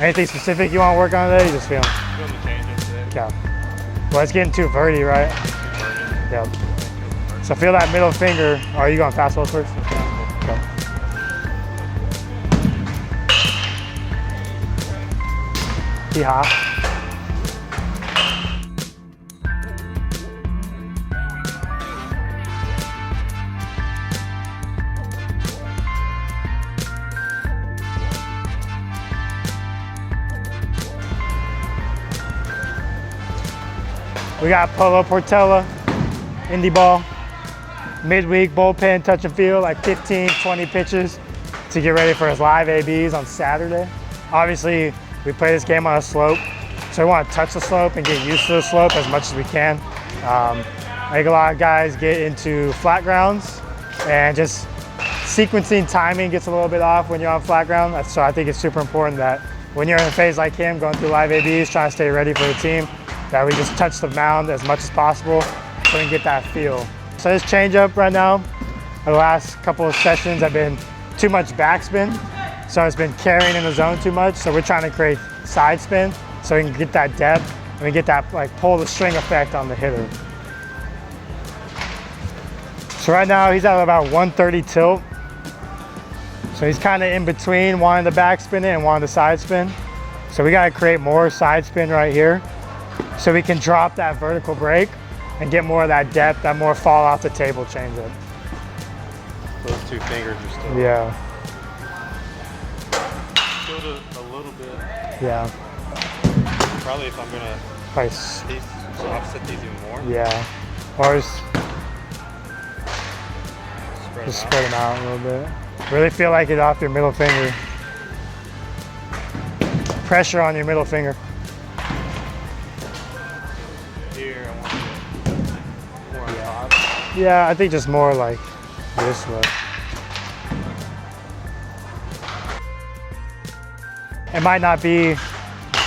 Anything specific you want to work on today? You just feeling? Feeling the changes today. Yeah. Well, it's getting too verty, right? Yep. So feel that middle finger. Oh, are you going fastball first? Okay. Hee-haw. We got Polo Portela, indie ball, midweek bullpen touch and feel, like 15, 20 pitches to get ready for his live ABs on Saturday. Obviously, we play this game on a slope, so we want to touch the slope and get used to the slope as much as we can. I think a lot of guys get into flat grounds and just sequencing timing gets a little bit off when you're on flat ground. So I think it's super important that when you're in a phase like him, going through live ABs, trying to stay ready for the team, that we just touch the mound as much as possible so we can get that feel. So this changeup right now, the last couple of sessions have been too much backspin, so it's been carrying in the zone too much. So we're trying to create side spin so we can get that depth and we get that like pull the string effect on the hitter. So right now he's at about 130 tilt. So he's kind of in between wanting to backspin it and wanting to side spin. So we got to create more side spin right here, so we can drop that vertical break and get more of that depth, that more fall off the table changeup. Those two fingers are still. Yeah. Still a little bit. Yeah. Probably if I'm gonna offset these even more. Yeah. Or just spread them out a little bit. Really feel like it off your middle finger. Pressure on your middle finger. Here, I want more on top. Yeah, I think just more like this way. It might not be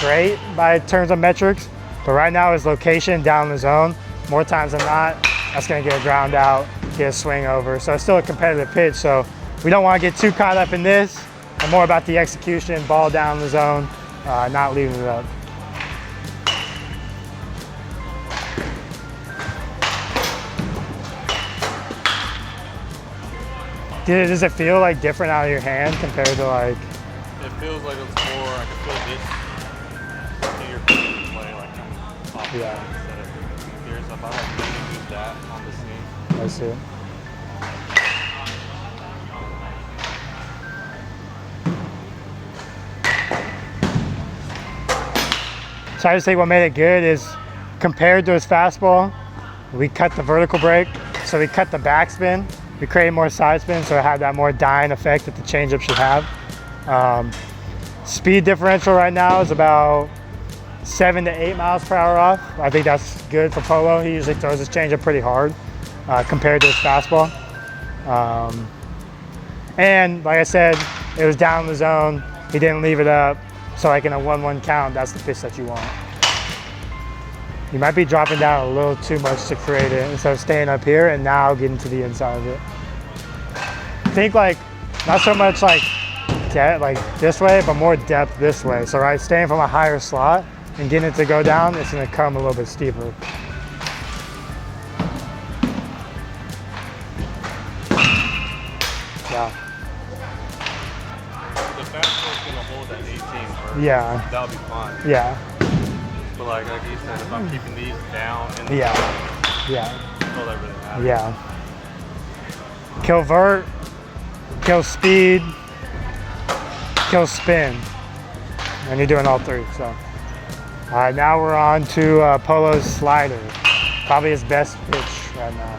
great by terms of metrics, but right now his location down the zone, more times than not, that's gonna get a ground out, get a swing over. So it's still a competitive pitch, so we don't wanna get too caught up in this, and more about the execution, ball down the zone, not leaving it up. Does it feel like different out of your hand compared to like? It feels like it's more, I can feel this finger play like I'm off instead of here. So if I like really use that on the scene. I see. So I just think what made it good is compared to his fastball, we cut the vertical break, so we cut the backspin. We created more side spin, so it had that more dying effect that the changeup should have. Speed differential right now is about 7 to 8 miles per hour off. I think that's good for Polo. He usually throws his changeup pretty hard compared to his fastball. And like I said, it was down the zone. He didn't leave it up. So like in a 1-1 count, that's the pitch that you want. You might be dropping down a little too much to create it instead of staying up here and now getting to the inside of it. Think like, not so much like this way, but more depth this way. So right, staying from a higher slot and getting it to go down, it's gonna come a little bit steeper. Yeah. The fastball's gonna hold at 18 first. Yeah. That'll be fine. Yeah. But like you said, if I'm keeping these down and Yeah. all that really matters. Yeah. Kill vert, kill speed, kill spin. And you're doing all three, so. All right, now we're on to Polo's slider. Probably his best pitch right now.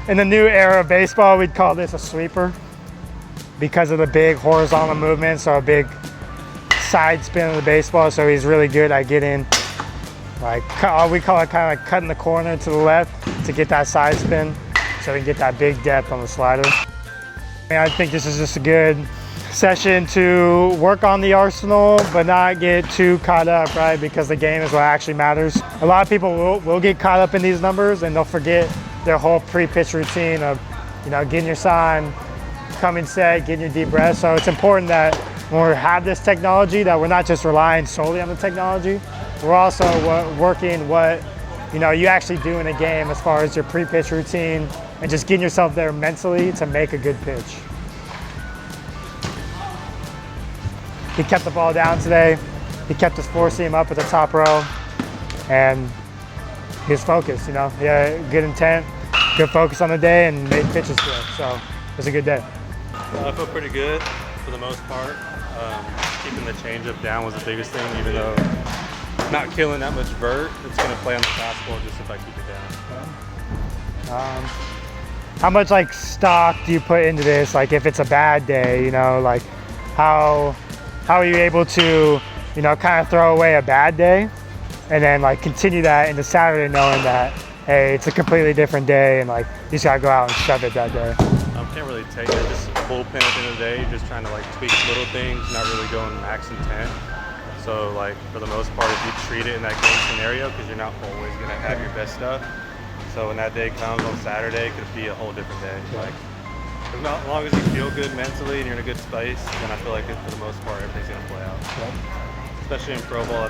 In the new era of baseball, we'd call this a sweeper because of the big horizontal movement, so a big side spin of the baseball. So he's really good at getting, like, we call it kind of like cutting the corner to the left to get that side spin, so we can get that big depth on the slider. I think this is just a good session to work on the arsenal, but not get too caught up, right? Because the game is what actually matters. A lot of people will get caught up in these numbers and they'll forget their whole pre-pitch routine of, you know, getting your sign, coming set, getting your deep breaths. So it's important that when we have this technology, that we're not just relying solely on the technology. We're also working what you actually do in a game as far as your pre-pitch routine and just getting yourself there mentally to make a good pitch. He kept the ball down today. He kept his four seam up at the top row, and he was focused. He had good intent, good focus on the day, and made pitches to it. So it was a good day. I feel pretty good for the most part. Keeping the changeup down was the biggest thing, even though not killing that much vert. It's going to play on the fastball just if I keep it down. How much stock do you put into this? If it's a bad day, how are you able to, kind of throw away a bad day and then continue that into Saturday knowing that, hey, it's a completely different day and you just gotta go out and shove it that day? Can't really take it. Just bullpen at the end of the day, just trying to tweak little things, not really going max intent. So for the most part, if you treat it in that game scenario, because you're not always gonna have your best stuff. So when that day comes on Saturday, it could be a whole different day. As long as you feel good mentally and you're in a good space, then I feel like for the most part, everything's gonna play out. Especially in pro ball,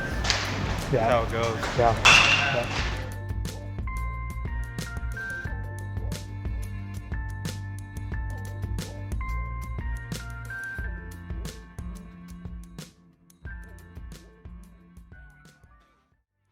that's how it goes. Yeah.